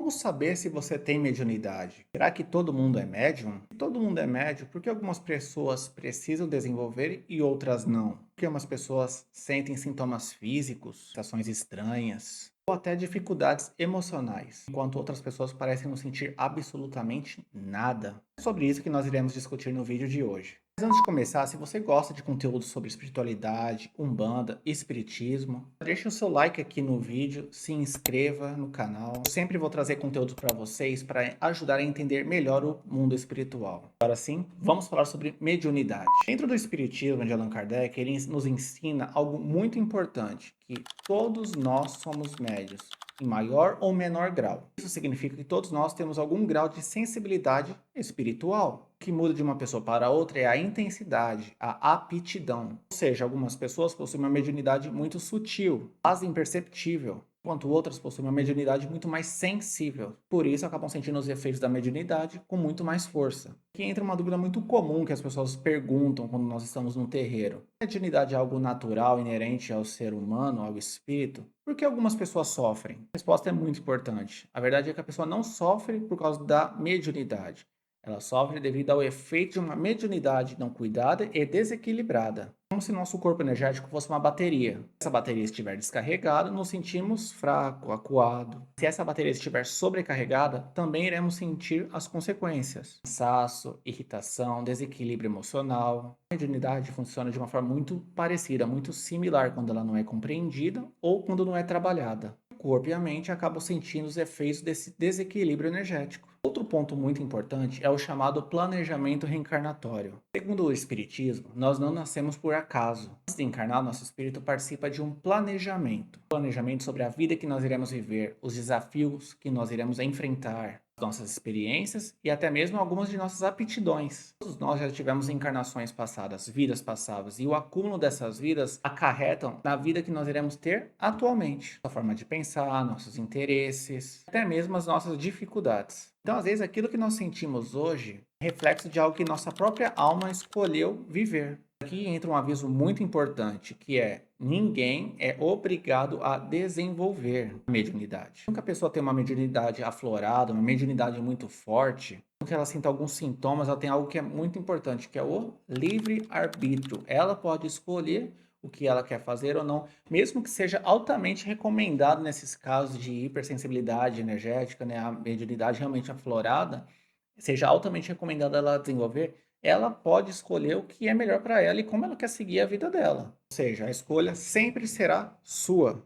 Como saber se você tem mediunidade? Será que todo mundo é médium? Se todo mundo é médium, por que algumas pessoas precisam desenvolver e outras não? Porque umas pessoas sentem sintomas físicos, sensações estranhas, ou até dificuldades emocionais, enquanto outras pessoas parecem não sentir absolutamente nada. É sobre isso que nós iremos discutir no vídeo de hoje. Mas antes de começar, se você gosta de conteúdo sobre espiritualidade, umbanda, espiritismo, deixe o seu like aqui no vídeo, se inscreva no canal. Eu sempre vou trazer conteúdos para vocês para ajudar a entender melhor o mundo espiritual. Agora sim, vamos falar sobre mediunidade. Dentro do espiritismo de Allan Kardec, ele nos ensina algo muito importante, que todos nós somos médios, em maior ou menor grau. Isso significa que todos nós temos algum grau de sensibilidade espiritual. O que muda de uma pessoa para outra é a intensidade, a aptidão. Ou seja, algumas pessoas possuem uma mediunidade muito sutil, quase imperceptível, enquanto outras possuem uma mediunidade muito mais sensível. Por isso, acabam sentindo os efeitos da mediunidade com muito mais força. Aqui entra uma dúvida muito comum que as pessoas perguntam quando nós estamos no terreiro. A mediunidade é algo natural, inerente ao ser humano, ao espírito? Por que algumas pessoas sofrem? A resposta é muito importante. A verdade é que a pessoa não sofre por causa da mediunidade. Ela sofre devido ao efeito de uma mediunidade não cuidada e desequilibrada. Como se nosso corpo energético fosse uma bateria. Se essa bateria estiver descarregada, nos sentimos fraco, acuado. Se essa bateria estiver sobrecarregada, também iremos sentir as consequências: cansaço, irritação, desequilíbrio emocional. A mediunidade funciona de uma forma muito parecida, muito similar quando ela não é compreendida ou quando não é trabalhada. O corpo e a mente acabam sentindo os efeitos desse desequilíbrio energético. Outro ponto muito importante é o chamado planejamento reencarnatório. Segundo o Espiritismo, nós não nascemos por acaso. Antes de encarnar, nosso espírito participa de um planejamento. Planejamento sobre a vida que nós iremos viver, os desafios que nós iremos enfrentar, nossas experiências e até mesmo algumas de nossas aptidões. Todos nós já tivemos encarnações passadas, vidas passadas, e o acúmulo dessas vidas acarretam na vida que nós iremos ter atualmente. A forma de pensar, nossos interesses, até mesmo as nossas dificuldades. Então, às vezes, aquilo que nós sentimos hoje é reflexo de algo que nossa própria alma escolheu viver. Aqui entra um aviso muito importante, que é: ninguém é obrigado a desenvolver a mediunidade. Nunca a pessoa tem uma mediunidade aflorada, uma mediunidade muito forte, que ela sinta alguns sintomas, ela tem algo que é muito importante, que é o livre-arbítrio. Ela pode escolher o que ela quer fazer ou não, mesmo que seja altamente recomendado nesses casos de hipersensibilidade energética, né, a mediunidade realmente aflorada, seja altamente recomendado ela desenvolver, ela pode escolher o que é melhor para ela e como ela quer seguir a vida dela. Ou seja, a escolha sempre será sua.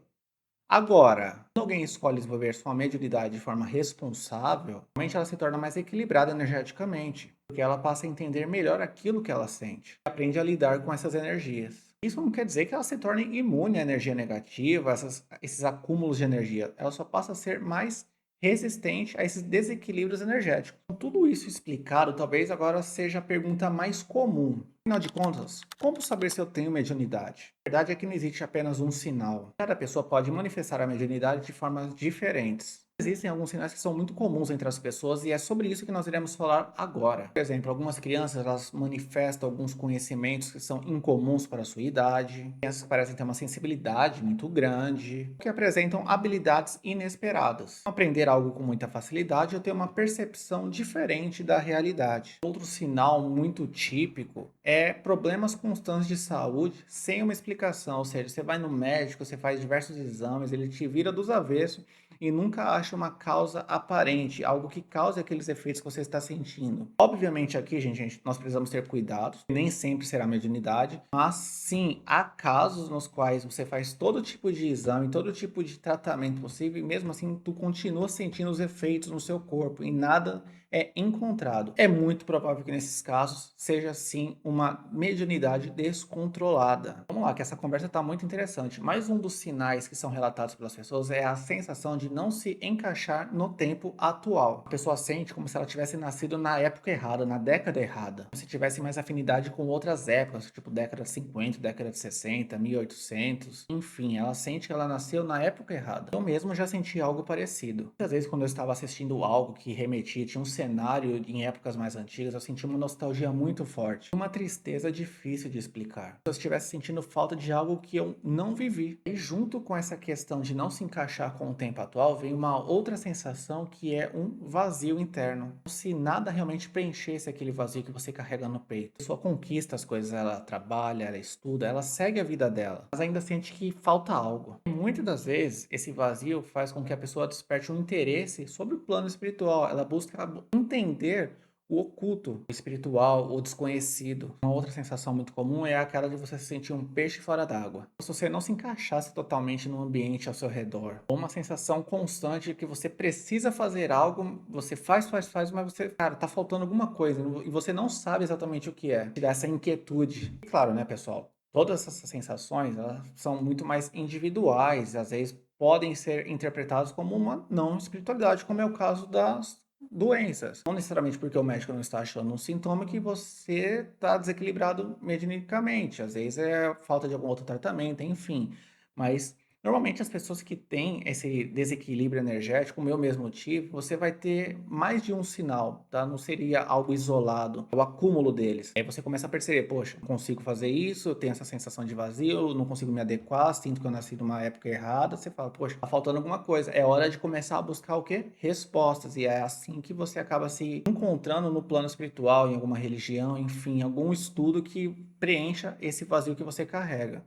Agora, quando alguém escolhe desenvolver sua mediunidade de forma responsável, realmente ela se torna mais equilibrada energeticamente, porque ela passa a entender melhor aquilo que ela sente, aprende a lidar com essas energias. Isso não quer dizer que ela se torne imune à energia negativa, esses acúmulos de energia. Ela só passa a ser mais resistente a esses desequilíbrios energéticos. Com tudo isso explicado, talvez agora seja a pergunta mais comum. Afinal de contas, como saber se eu tenho mediunidade? A verdade é que não existe apenas um sinal. Cada pessoa pode manifestar a mediunidade de formas diferentes. Existem alguns sinais que são muito comuns entre as pessoas e é sobre isso que nós iremos falar agora. Por exemplo, algumas crianças elas manifestam alguns conhecimentos que são incomuns para a sua idade, crianças que parecem ter uma sensibilidade muito grande, que apresentam habilidades inesperadas. Aprender algo com muita facilidade ou ter uma percepção diferente da realidade. Outro sinal muito típico é problemas constantes de saúde sem uma explicação, ou seja, você vai no médico, você faz diversos exames, ele te vira dos avessos e nunca acha uma causa aparente, algo que cause aqueles efeitos que você está sentindo. Obviamente aqui, gente, nós precisamos ter cuidados, nem sempre será mediunidade, mas sim, há casos nos quais você faz todo tipo de exame, todo tipo de tratamento possível e mesmo assim tu continua sentindo os efeitos no seu corpo e nada é encontrado. É muito provável que nesses casos seja sim uma mediunidade descontrolada. Vamos lá, que essa conversa está muito interessante. Mais um dos sinais que são relatados pelas pessoas é a sensação de não se encaixar no tempo atual. A pessoa sente como se ela tivesse nascido na época errada, na década errada. Como se tivesse mais afinidade com outras épocas, tipo década de 50, década de 60, 1800. Enfim, ela sente que ela nasceu na época errada. Eu mesmo já senti algo parecido. Muitas vezes quando eu estava assistindo algo que remetia, tinha um cenário cenário em épocas mais antigas, eu senti uma nostalgia muito forte, uma tristeza difícil de explicar. Se eu estivesse sentindo falta de algo que eu não vivi. E junto com essa questão de não se encaixar com o tempo atual, vem uma outra sensação que é um vazio interno. Se nada realmente preenchesse aquele vazio que você carrega no peito. A pessoa conquista as coisas, ela trabalha, ela estuda, ela segue a vida dela, mas ainda sente que falta algo. E muitas das vezes, esse vazio faz com que a pessoa desperte um interesse sobre o plano espiritual. Ela busca entender o oculto, o espiritual, o desconhecido. Uma outra sensação muito comum é aquela de você se sentir um peixe fora d'água. Se você não se encaixasse totalmente no ambiente ao seu redor. Ou uma sensação constante de que você precisa fazer algo, você faz, mas você, cara, tá faltando alguma coisa e você não sabe exatamente o que é. Te dá essa inquietude. E claro, né, pessoal? Todas essas sensações, elas são muito mais individuais, às vezes podem ser interpretadas como uma não espiritualidade, como é o caso das doenças. Não necessariamente porque o médico não está achando um sintoma que você está desequilibrado medicanicamente. Às vezes é falta de algum outro tratamento, enfim. Mas normalmente as pessoas que têm esse desequilíbrio energético, o meu mesmo tive, você vai ter mais de um sinal, tá? Não seria algo isolado, é o acúmulo deles. Aí você começa a perceber, poxa, não consigo fazer isso, eu tenho essa sensação de vazio, não consigo me adequar, sinto que eu nasci numa época errada. Você fala, poxa, tá faltando alguma coisa. É hora de começar a buscar o quê? Respostas. E é assim que você acaba se encontrando no plano espiritual, em alguma religião, enfim, algum estudo que preencha esse vazio que você carrega.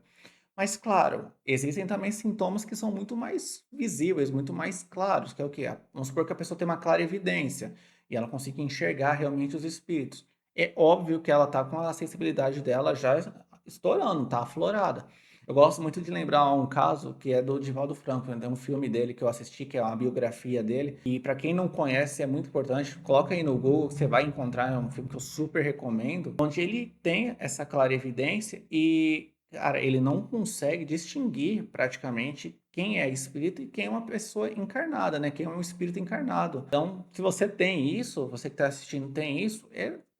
Mas claro, existem também sintomas que são muito mais visíveis, muito mais claros, que é o quê? Vamos supor que a pessoa tem uma clara evidência e ela consiga enxergar realmente os espíritos. É óbvio que ela está com a sensibilidade dela já estourando, está aflorada. Eu gosto muito de lembrar um caso que é do Divaldo Franco, né? Tem um filme dele que eu assisti, que é uma biografia dele. E para quem não conhece, é muito importante. Coloca aí no Google, você vai encontrar. É um filme que eu super recomendo, onde ele tem essa clara evidência e cara, ele não consegue distinguir praticamente quem é espírito e quem é uma pessoa encarnada, né? Quem é um espírito encarnado. Então, se você tem isso, você que está assistindo tem isso,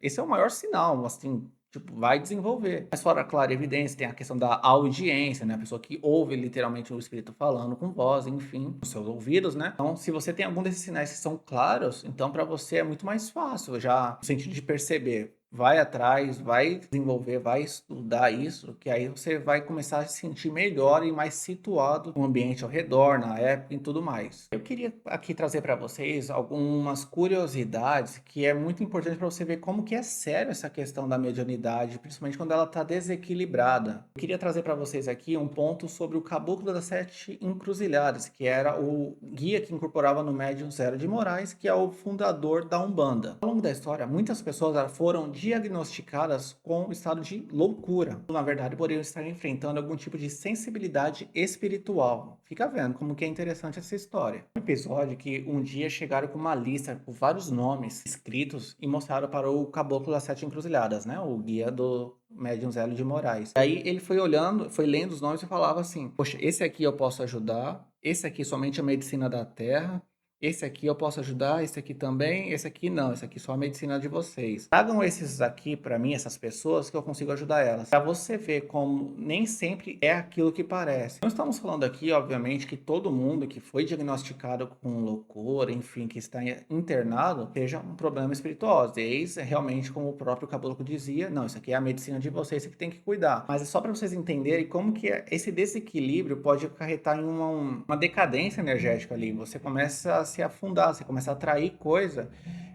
esse é o maior sinal, assim, tipo, vai desenvolver. Mas fora, claro, evidência, tem a questão da audiência, né? A pessoa que ouve literalmente o espírito falando com voz, enfim, os seus ouvidos, né? Então, se você tem algum desses sinais que são claros, então para você é muito mais fácil, já no sentido de perceber. Vai atrás, vai desenvolver, vai estudar isso, que aí você vai começar a se sentir melhor e mais situado no ambiente ao redor, na época e tudo mais. Eu queria aqui trazer para vocês algumas curiosidades que é muito importante para você ver como que é sério essa questão da mediunidade, principalmente quando ela está desequilibrada. Eu queria trazer para vocês aqui um ponto sobre o Caboclo das Sete Encruzilhadas, que era o guia que incorporava no médium Zero de Moraes, que é o fundador da Umbanda. Ao longo da história, muitas pessoas foram diagnosticadas com estado de loucura. Na verdade, poderiam estar enfrentando algum tipo de sensibilidade espiritual. Fica vendo como que é interessante essa história. Um episódio que um dia chegaram com uma lista com vários nomes escritos e mostraram para o Caboclo das Sete Encruzilhadas, né? O guia do médium Zélio de Moraes. Aí ele foi olhando, foi lendo os nomes e falava assim: poxa, esse aqui eu posso ajudar, esse aqui somente a medicina da terra. Esse aqui eu posso ajudar, esse aqui também, esse aqui não, esse aqui só a medicina de vocês. Tragam esses aqui para mim, essas pessoas, que eu consigo ajudar elas. Para você ver como nem sempre é aquilo que parece. Não estamos falando aqui, obviamente, que todo mundo que foi diagnosticado com loucura, enfim, que está internado, seja um problema espiritual. Às vezes, realmente, como o próprio Caboclo dizia, não, isso aqui é a medicina de vocês, isso que tem que cuidar. Mas é só para vocês entenderem como que esse desequilíbrio pode acarretar em uma decadência energética ali. Você começa a se afundar, você começa a atrair coisa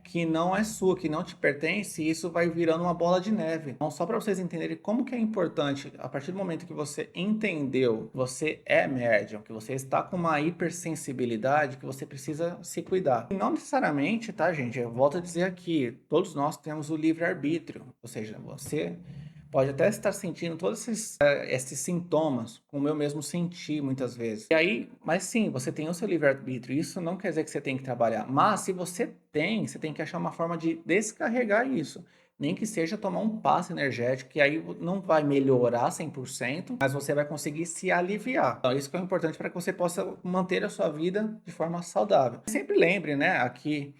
que não é sua, que não te pertence, e isso vai virando uma bola de neve. Então, só para vocês entenderem como que é importante, a partir do momento que você entendeu, você é médium, que você está com uma hipersensibilidade, que você precisa se cuidar. E não necessariamente, tá, gente? Eu volto a dizer aqui, todos nós temos o livre-arbítrio, ou seja, você pode até estar sentindo todos esses sintomas, como eu mesmo senti muitas vezes. E aí, mas sim, você tem o seu livre-arbítrio. Isso não quer dizer que você tem que trabalhar. Mas se você tem, você tem que achar uma forma de descarregar isso. Nem que seja tomar um passe energético, que aí não vai melhorar 100%, mas você vai conseguir se aliviar. Então, isso que é importante para que você possa manter a sua vida de forma saudável. Sempre lembre, né, aqui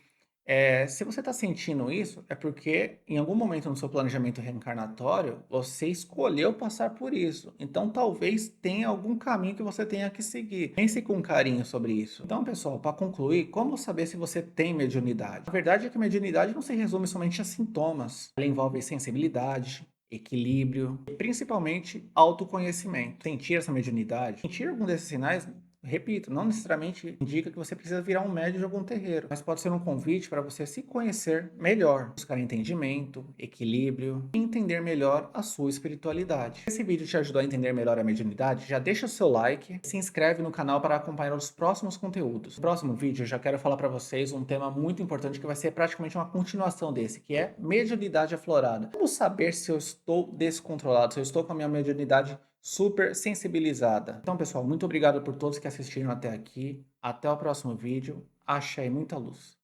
Se você está sentindo isso, é porque em algum momento no seu planejamento reencarnatório, você escolheu passar por isso. Então, talvez tenha algum caminho que você tenha que seguir. Pense com carinho sobre isso. Então, pessoal, para concluir, como saber se você tem mediunidade? A verdade é que a mediunidade não se resume somente a sintomas. Ela envolve sensibilidade, equilíbrio e principalmente autoconhecimento. Sentir essa mediunidade, sentir algum desses sinais, repito, não necessariamente indica que você precisa virar um médium de algum terreiro, mas pode ser um convite para você se conhecer melhor, buscar entendimento, equilíbrio e entender melhor a sua espiritualidade. Se esse vídeo te ajudou a entender melhor a mediunidade, já deixa o seu like, se inscreve no canal para acompanhar os próximos conteúdos. No próximo vídeo eu já quero falar para vocês um tema muito importante que vai ser praticamente uma continuação desse, que é mediunidade aflorada. Como saber se eu estou descontrolado, se eu estou com a minha mediunidade super sensibilizada. Então, pessoal, muito obrigado por todos que assistiram até aqui. Até o próximo vídeo. Axé e muita luz.